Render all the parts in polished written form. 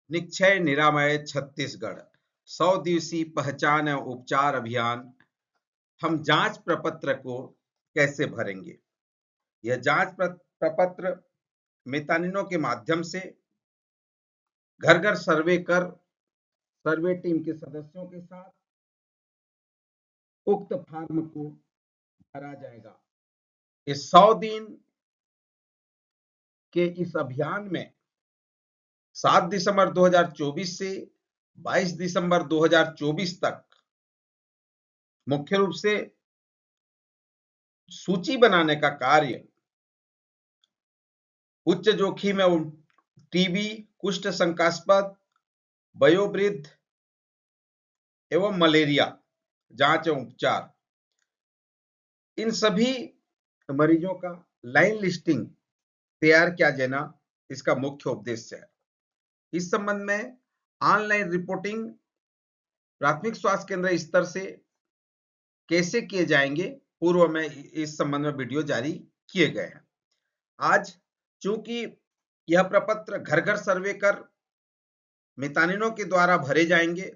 निक्षय निरामय छत्तीसगढ़ 100 दिवसीय पहचान एवं उपचार अभियान। हम जांच प्रपत्र को कैसे भरेंगे? यह जांच प्रपत्र मितानिनों के माध्यम से घर घर सर्वे कर सर्वे टीम के सदस्यों के साथ उक्त फॉर्म को भरा जाएगा। इस 100 दिन के इस अभियान में 7 दिसंबर 2024 से 22 दिसंबर 2024 तक मुख्य रूप से सूची बनाने का कार्य उच्च जोखिम एवं टीबी, कुष्ठ शंकास्पद, वयोवृद्ध एवं मलेरिया जांच एवं उपचार, इन सभी मरीजों का लाइन लिस्टिंग तैयार किया जाना इसका मुख्य उद्देश्य है। इस संबंध में ऑनलाइन रिपोर्टिंग प्राथमिक स्वास्थ्य केंद्र स्तर से कैसे किए जाएंगे, पूर्व में इस संबंध में वीडियो जारी किए गए हैं। आज चूंकि यह प्रपत्र घर घर सर्वे कर मितानिनों के द्वारा भरे जाएंगे,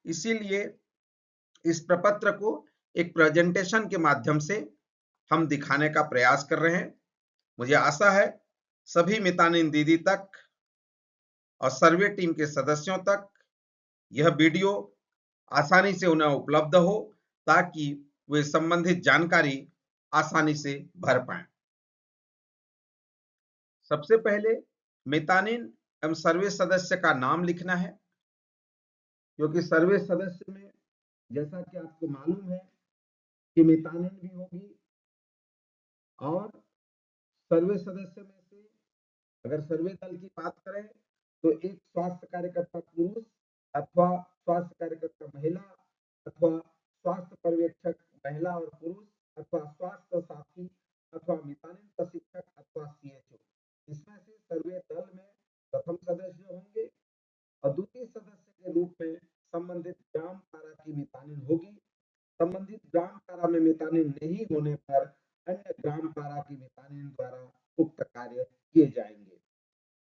इसीलिए इस प्रपत्र को एक प्रेजेंटेशन के माध्यम से हम दिखाने का प्रयास कर रहे हैं। मुझे आशा है सभी मितानिन दीदी तक और सर्वे टीम के सदस्यों तक यह वीडियो आसानी से उन्हें उपलब्ध हो, ताकि वे संबंधित जानकारी आसानी से भर पाएं। सबसे पहले मितानिन एवं सर्वे सदस्य का नाम लिखना है, क्योंकि सर्वे सदस्य में जैसा कि आपको मालूम है कि मितानिन भी होगी, और सर्वे सदस्य में से अगर सर्वे दल की बात करें तो एक स्वास्थ्य कार्यकर्ता पुरुष अथवा स्वास्थ्य कार्यकर्ता महिला अथवा स्वास्थ्य पर्यवेक्षक महिला और पुरुष अथवा स्वास्थ्य साथी अथवा मितानिन प्रशिक्षक अथवा सीएचओ। इसमें से सर्वे दल में प्रथम सदस्य होंगे और द्वितीय सदस्य के रूप में संबंधित ग्राम कारा की मितानिन होगी। संबंधित ग्राम कारा में मितानिन नहीं होने पर अन्य ग्राम कारा की मितानिन द्वारा उक्त कार्य किए जाएंगे।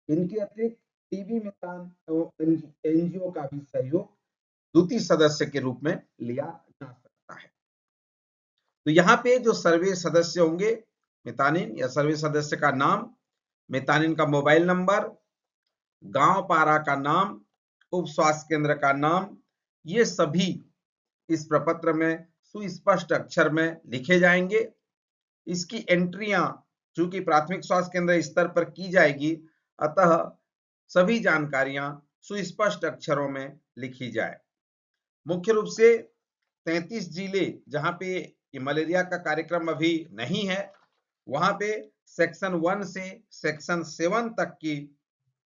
इनके अतिरिक्त टीबी मितान एवं एनजीओ का भी सहयोग द्वितीय सदस्य के रूप में लिया जा सकता है। तो यहाँ पे जो सर्वे सदस्य होंगे मितानिन या सर्वे सदस्य का नाम, मितानिन का मोबाइल नंबर, गांव पारा का नाम, उप स्वास्थ्य केंद्र का नाम, ये सभी इस प्रपत्र में सुस्पष्ट अक्षर में लिखे जाएंगे। इसकी एंट्रियां चूंकि प्राथमिक स्वास्थ्य केंद्र स्तर पर की जाएगी, अतः सभी जानकारियां सुस्पष्ट अक्षरों में लिखी जाए। मुख्य रूप से 33 जिले जहां पे ये मलेरिया का कार्यक्रम अभी नहीं है, वहां पे सेक्शन 1 से सेक्शन 7 तक की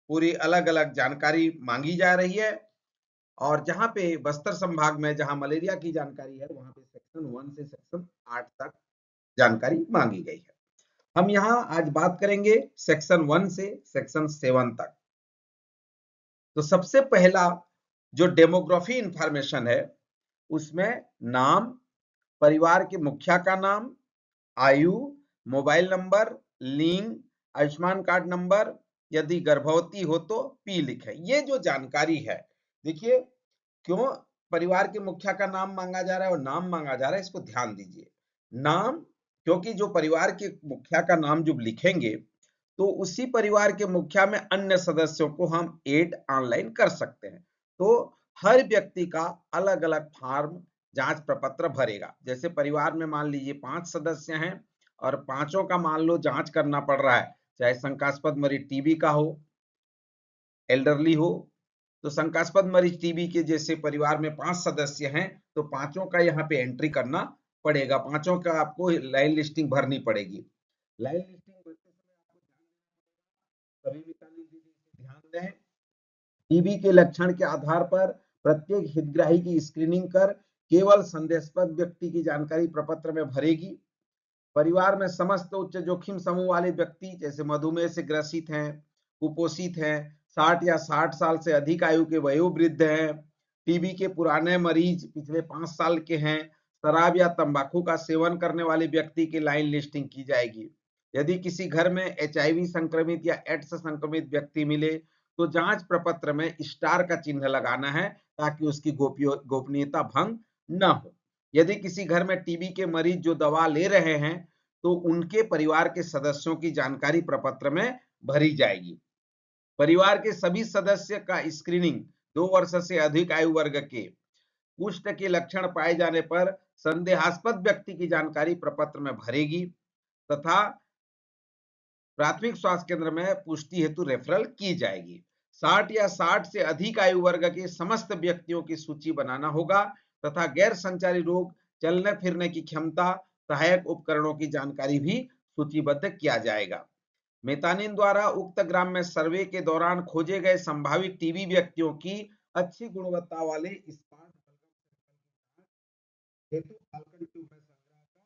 पूरी अलग अलग जानकारी मांगी जा रही है। और जहां पे बस्तर संभाग में जहां मलेरिया की जानकारी है, वहां पे सेक्शन 1 से सेक्शन 8 तक जानकारी मांगी गई है। हम यहाँ आज बात करेंगे सेक्शन 1 से सेक्शन 7 तक। तो सबसे पहला जो डेमोग्राफी इंफॉर्मेशन है, उसमें नाम, परिवार के मुखिया का नाम, आयु, मोबाइल नंबर, लिंग, आयुष्मान कार्ड नंबर, यदि गर्भवती हो तो पी लिखे। ये जो जानकारी है, देखिए क्यों परिवार के मुखिया का नाम मांगा जा रहा है और नाम मांगा जा रहा है, इसको ध्यान दीजिए। नाम, क्योंकि जो परिवार के मुखिया का नाम जब लिखेंगे तो उसी परिवार के मुखिया में अन्य सदस्यों को हम ऐड ऑनलाइन कर सकते हैं। तो हर व्यक्ति का अलग अलग फॉर्म जांच प्रपत्र भरेगा। जैसे परिवार में मान लीजिए 5 सदस्य हैं और पांचों का मान लो जांच करना पड़ रहा है, चाहे शंकास्पद मरीज टीबी का हो, एल्डरली हो, तो शंकास्पद मरीज टीबी के जैसे परिवार में 5 सदस्य हैं तो पांचों का यहाँ पे एंट्री करना पड़ेगा, पांचों का आपको लाइन लिस्टिंग भरनी पड़ेगी। लाइन लिस्टिंग भरते समय आपको सभी मितानिन दीदी ध्यान दें, टीबी के लक्षण के आधार पर प्रत्येक हितग्राही की स्क्रीनिंग कर केवल संदेहास्पद व्यक्ति की जानकारी प्रपत्र में भरेगी। परिवार में समस्त उच्च जोखिम समूह वाले व्यक्ति जैसे मधुमेह से ग्रसित हैं, कुपोषित हैं, 60 या 60 साल से अधिक आयु के वयोवृद्ध हैं, टीबी के पुराने मरीज पिछले 5 साल के हैं, शराब या तंबाकू का सेवन करने वाले व्यक्ति की लाइन लिस्टिंग की जाएगी। यदि किसी घर में HIV संक्रमित या एड्स संक्रमित व्यक्ति मिले तो जांच प्रपत्र में स्टार का चिन्ह लगाना है ताकि उसकी गोपनीयता भंग न हो। यदि किसी घर में टीबी के मरीज जो दवा ले रहे हैं तो उनके परिवार के सदस्यों की जानकारी प्रपत्र में भरी जाएगी। परिवार के सभी सदस्य का स्क्रीनिंग 2 वर्ष से अधिक आयु वर्ग के कुष्ठ के लक्षण पाए जाने पर संदेहास्पद व्यक्ति की जानकारी प्रपत्र में भरेगी तथा प्राथमिक स्वास्थ्य केंद्र में पुष्टि हेतु रेफरल की जाएगी। 60 या 60 से अधिक आयु वर्ग के समस्त व्यक्तियों की सूची बनाना होगा तथा गैर संचारी रोग, चलने फिरने की क्षमता, सहायक उपकरणों की जानकारी भी सूचीबद्ध किया जाएगा। मेतानिन द्वारा उक्त ग्राम में सर्वे के दौरान खोजे गए संभावित टीबी व्यक्तियों की अच्छी गुणवत्ता वाले स्मार्ट हेतु फाल्कन ट्यूब में संग्रह कर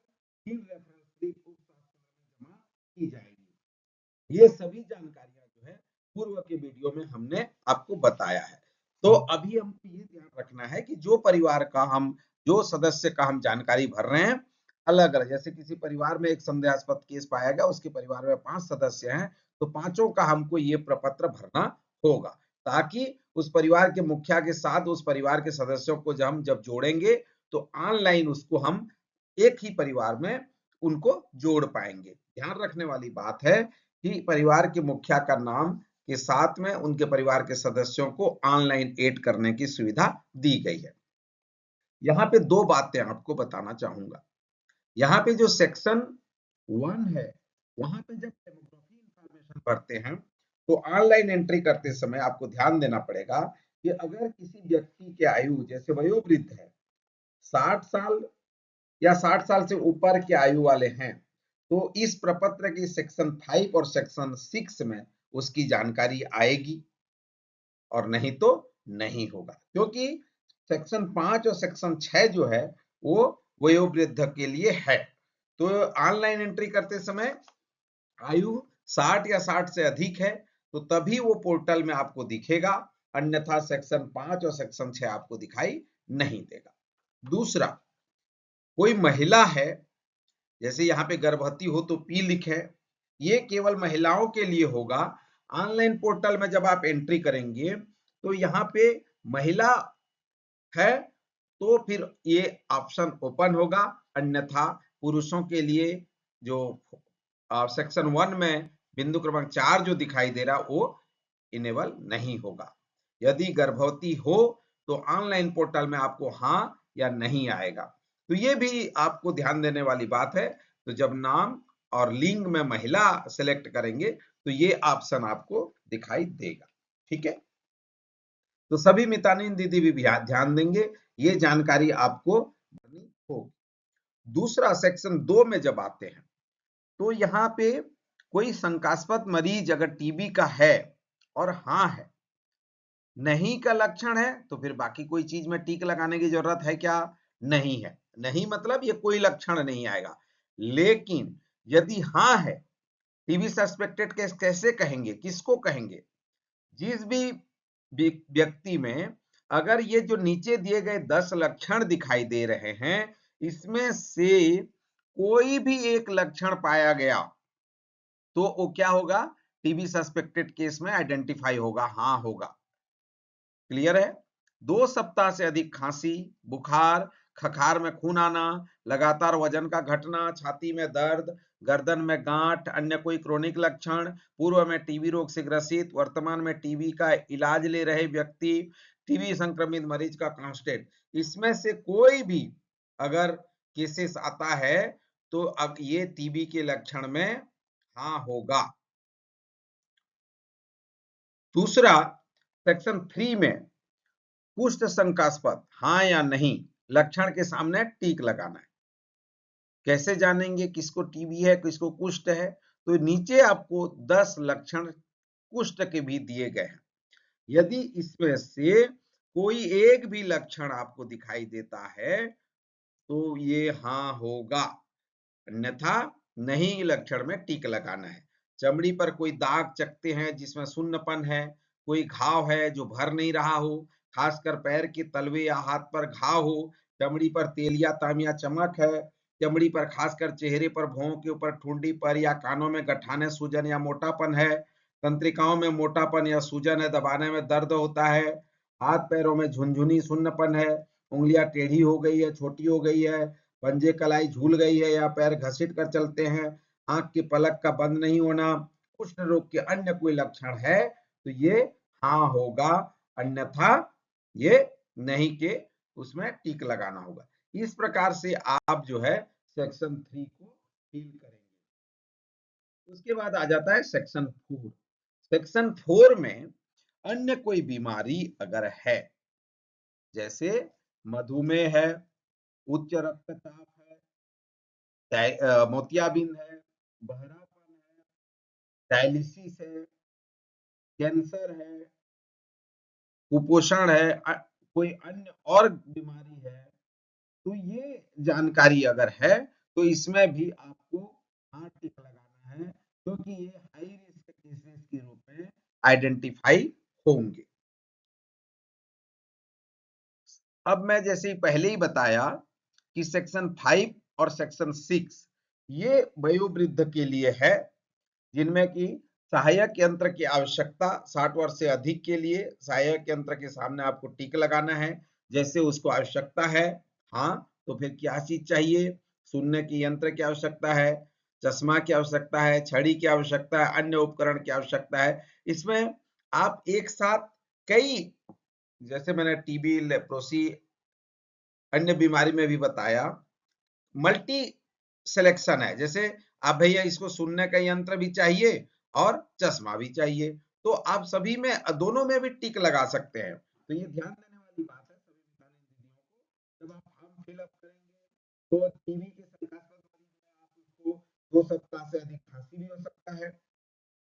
3 रेफरेंस स्लिप उप स्वास्थ्य केंद्र में जमा की जाएगी। ये सभी जानकारियां जो है पूर्व के वीडियो में हमने आपको बताया है। तो अभी हमको ये ध्यान रखना है कि जो सदस्य का हम जानकारी भर रहे हैं अलग अलग, जैसे किसी परिवार में एक संदेहास्पद केस पाया गया, उसके परिवार में 5 सदस्य हैं तो पांचों का हमको ये प्रपत्र भरना होगा ताकि उस परिवार के मुखिया के साथ उस परिवार के सदस्यों को जब जोड़ेंगे तो ऑनलाइन उसको हम एक ही परिवार में उनको जोड़ पाएंगे। ध्यान रखने वाली बात है कि परिवार के मुखिया का नाम के साथ में उनके परिवार के सदस्यों को ऑनलाइन ऐड करने की सुविधा दी गई है। यहाँ पे 2 बातें आपको बताना चाहूंगा। यहाँ पे जो सेक्शन 1 है वहां पे जब डेमोग्राफी इंफॉर्मेशन भरते हैं तो ऑनलाइन एंट्री करते समय आपको ध्यान देना पड़ेगा कि अगर किसी व्यक्ति की आयु जैसे वयोवृद्ध है, 60 साल या 60 साल से ऊपर की आयु वाले हैं तो इस प्रपत्र की सेक्शन 5 और सेक्शन 6 में उसकी जानकारी आएगी और नहीं तो नहीं होगा, क्योंकि सेक्शन 5 और सेक्शन 6 जो है वो वयोवृद्ध के लिए है। तो ऑनलाइन एंट्री करते समय आयु 60 या 60 से अधिक है तो तभी वो पोर्टल में आपको दिखेगा, अन्यथा सेक्शन 5 और सेक्शन 6 आपको दिखाई नहीं देगा। दूसरा, कोई महिला है, जैसे यहाँ पे गर्भवती हो तो पी लिखे, ये केवल महिलाओं के लिए होगा। ऑनलाइन पोर्टल में जब आप एंट्री करेंगे तो यहाँ पे महिला है तो फिर ये ऑप्शन ओपन होगा, अन्यथा पुरुषों के लिए जो सेक्शन 1 में बिंदु क्रमांक 4 जो दिखाई दे रहा वो इनेबल नहीं होगा। यदि गर्भवती हो तो ऑनलाइन पोर्टल में आपको हाँ या नहीं आएगा। तो ये भी आपको ध्यान देने वाली बात है। तो जब नाम और लिंग में महिला सेलेक्ट करेंगे तो ये ऑप्शन आपको दिखाई देगा। ठीक है, तो सभी मितानिन दीदी भी ध्यान देंगे, ये जानकारी आपको भरनी होगी। दूसरा, सेक्शन 2 में जब आते हैं तो यहाँ पे कोई शंकास्पद मरीज अगर टीबी का है और हाँ है, नहीं का लक्षण है तो फिर बाकी कोई चीज में टिक लगाने की जरूरत है क्या? नहीं है। नहीं मतलब ये कोई लक्षण नहीं आएगा। लेकिन यदि हाँ है, टीबी सस्पेक्टेड केस कैसे कहेंगे, किसको कहेंगे? जिस भी व्यक्ति में अगर ये जो नीचे दिए गए 10 लक्षण दिखाई दे रहे हैं इसमें से कोई भी एक लक्षण पाया गया तो वो क्या होगा? टीबी सस्पेक्टेड केस में आइडेंटिफाई होगा, हाँ होगा। क्लियर है? 2 सप्ताह से अधिक खांसी, बुखार, खखार में खून आना, लगातार वजन का घटना, छाती में दर्द, गर्दन में गांठ, अन्य कोई क्रोनिक लक्षण, पूर्व में टीबी रोग से ग्रसित, वर्तमान में टीबी का इलाज ले रहे व्यक्ति, टीबी संक्रमित मरीज का कांस्टेंट, इसमें से कोई भी अगर केसेस आता है तो अब ये टीबी के लक्षण में हाँ होगा। दूसरा, सेक्शन 3 में कुष्ठ शंकास्पद हाँ या नहीं लक्षण के सामने टिक लगाना है। कैसे जानेंगे किसको टीबी है किसको कुष्ठ है? तो नीचे आपको 10 लक्षण कुष्ठ के भी दिए गए हैं। यदि इसमें से कोई एक भी लक्षण आपको दिखाई देता है तो ये हाँ होगा, अन्यथा नहीं लक्षण में टिक लगाना है। चमड़ी पर कोई दाग चकते हैं जिसमें सुन्नपन है, कोई घाव है जो भर नहीं रहा हो, खासकर पैर के तलवे या हाथ पर घाव हो, चमड़ी पर तेलिया तामिया चमक है, चमड़ी पर खासकर चेहरे पर, भौं के ऊपर, ठुंडी पर या कानों में गठाने सूजन या मोटापन है, तंत्रिकाओं में मोटापन या सूजन है, दबाने में दर्द होता है, हाथ पैरों में झुनझुनी सुन्नपन है, उंगलियां टेढ़ी हो गई है, छोटी हो गई है, पंजे कलाई झूल गई है या पैर घसीट कर चलते हैं, आंख की पलक का बंद नहीं होना, कुष्ठ रोग के अन्य कोई लक्षण है तो ये हाँ होगा, अन्यथा ये नहीं के उसमें टिक लगाना होगा। इस प्रकार से आप जो है सेक्शन 3 को फील करेंगे। उसके बाद आ जाता है सेक्शन 4। सेक्शन 4 में अन्य कोई बीमारी अगर है, जैसे मधुमेह है, उच्च रक्तचाप है, मोतियाबिंद है, बहरापन है, डायलिसिस है, कैंसर है, कुपोषण है, कोई अन्य और बीमारी है, तो ये जानकारी अगर है तो इसमें भी आपको हाँ टिक लगाना है, क्योंकि ये हाई रिस्क केसेस के रूप में आइडेंटिफाई होंगे। अब मैं जैसे ही पहले ही बताया कि सेक्शन 5 और सेक्शन 6 ये वयोवृद्ध के लिए है, जिनमें कि सहायक यंत्र की आवश्यकता 60 वर्ष से अधिक के लिए सहायक यंत्र के सामने आपको टिक लगाना है। जैसे उसको आवश्यकता है, हाँ, तो फिर क्या चीज चाहिए? सुनने की यंत्र की आवश्यकता है, चश्मा की आवश्यकता है, छड़ी की आवश्यकता है, अन्य उपकरण की आवश्यकता है। इसमें आप एक साथ कई, जैसे मैंने टीबी, लेप्रोसी, अन्य बीमारी में भी बताया, मल्टी सिलेक्शन है। जैसे आप भैया इसको सुनने का यंत्र भी चाहिए और चश्मा भी चाहिए, तो आप सभी में दोनों में भी टिक लगा सकते हैं। तो ये ध्यान देने वाली बात है सभी मितानिन दीदियों को। जब आप फॉर्म फिलअप करेंगे तो टीबी के शंकास्पद मरीज में आप उसको 2 सप्ताह से अधिक खांसी भी हो सकता है,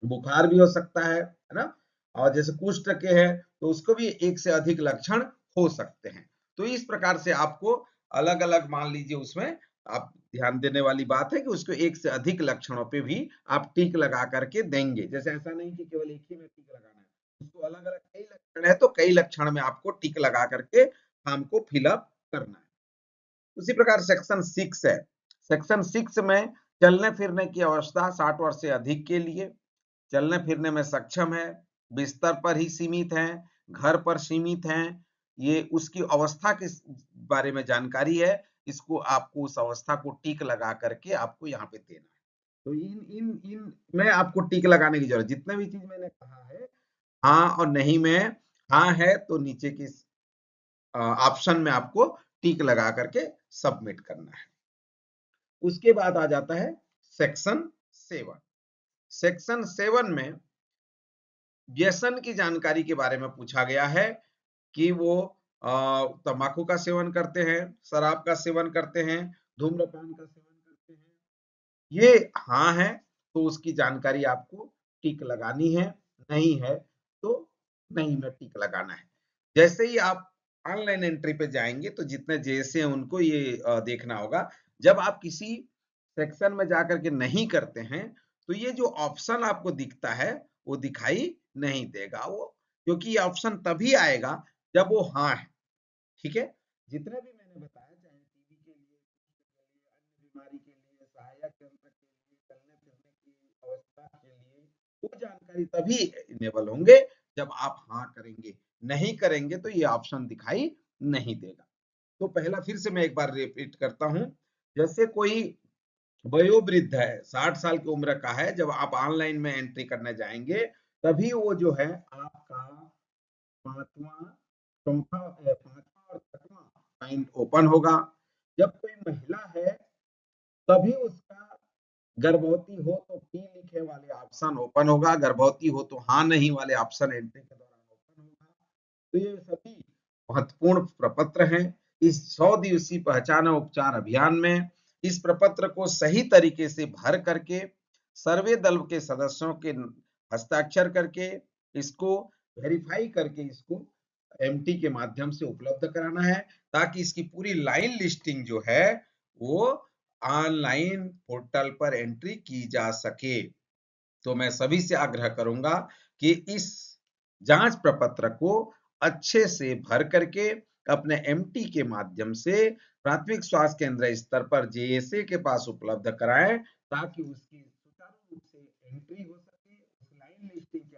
बुखार भी हो सकता है ना, और जैसे कुष्ठ के है तो उसको भी एक से अधिक लक्षण हो सकते हैं। तो इस प्रकार से आपको अलग अलग मान लीजिए, उसमें आप ध्यान देने वाली बात है कि उसको एक से अधिक लक्षणों पे भी आप टिक लगा करके देंगे। जैसे ऐसा नहीं कि केवल एक ही में टिक लगाना है, उसको अलग अलग कई लक्षण है तो कई लक्षण में आपको टिक लगा करके फॉर्म को फिलअप करना है। उसी प्रकार सेक्शन 6 है। सेक्शन 6 में चलने फिरने की अवस्था 60 वर्ष से अधिक के लिए, चलने फिरने में सक्षम है, बिस्तर पर ही सीमित हैं, घर पर सीमित हैं, ये उसकी अवस्था के बारे में जानकारी है। इसको आपको उस अवस्था को टिक लगा करके आपको यहाँ पे देना है। तो इन इन इन में आपको टिक लगाने की जरूरत, जितने भी चीज मैंने कहा है हाँ और नहीं में, हाँ है तो नीचे की ऑप्शन में आपको टिक लगा करके सबमिट करना है। उसके बाद आ जाता है सेक्शन 7। सेक्शन 7 में व्यसन की जानकारी के बारे में पूछा गया है कि वो तंबाकू का सेवन करते हैं, शराब का सेवन करते हैं, धूम्रपान का सेवन करते हैं। ये हाँ है तो उसकी जानकारी आपको टिक लगानी है, नहीं है तो नहीं में टिक लगाना है। जैसे ही आप ऑनलाइन एंट्री पे जाएंगे तो जितने जैसे हैं उनको ये देखना होगा। जब आप किसी सेक्शन में जाकर के नहीं करते हैं तो ये जो ऑप्शन आपको दिखता है वो दिखाई नहीं देगा, वो क्योंकि ये ऑप्शन तभी आएगा जब वो हाँ है। ठीक है, जितने भी मैंने बताया, चाहे टीबी के लिए, अन्य बीमारी के लिए, सहायक यंत्र के लिए, चलने फिरने की अवस्था के लिए, वो जानकारी तभी इनेबल होंगे जब आप हाँ करेंगे, नहीं करेंगे तो ये ऑप्शन दिखाई नहीं देगा। तो पहला फिर से मैं एक बार रिपीट करता हूं। जैसे कोई वयोवृद्ध है, 60 साल की उम्र का है, जब आप ऑनलाइन में एंट्री करने जाएंगे तभी वो जो है आपका पांचवा, पांचवा और छठवां पॉइंट ओपन होगा। जब कोई महिला है तभी उसका गर्भवती हो तो पी लिखे वाले ऑप्शन ओपन होगा, गर्भवती हो तो हाँ नहीं वाले ऑप्शन एंट्री के दौरान ओपन होगा। तो ये सभी महत्वपूर्ण प्रपत्र हैं इस 100 दिवसीय पहचान और उपचार अभियान में। इस प्रपत्र को सही तरीके से भर करके सर्वे दल के सदस्यों के हस्ताक्षर करके इसको वेरीफाई करके इसको एमटी के माध्यम से उपलब्ध कराना है, ताकि इसकी पूरी लाइन लिस्टिंग जो है वो ऑनलाइन पोर्टल पर एंट्री की जा सके। तो मैं सभी से आग्रह करूंगा कि इस जांच प्रपत्र को अच्छे से भर करके अपने एमटी के माध्यम से प्राथमिक स्वास्थ्य केंद्र स्तर पर जेएसए के पास उपलब्ध कराएं, ताकि उसकी सुचारू रूप से एंट्री हो सके, उस लाइन लिस्टिंग के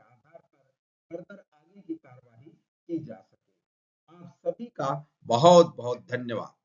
फर्दर आगे की कार्रवाई की जा सके। आप सभी का बहुत बहुत धन्यवाद।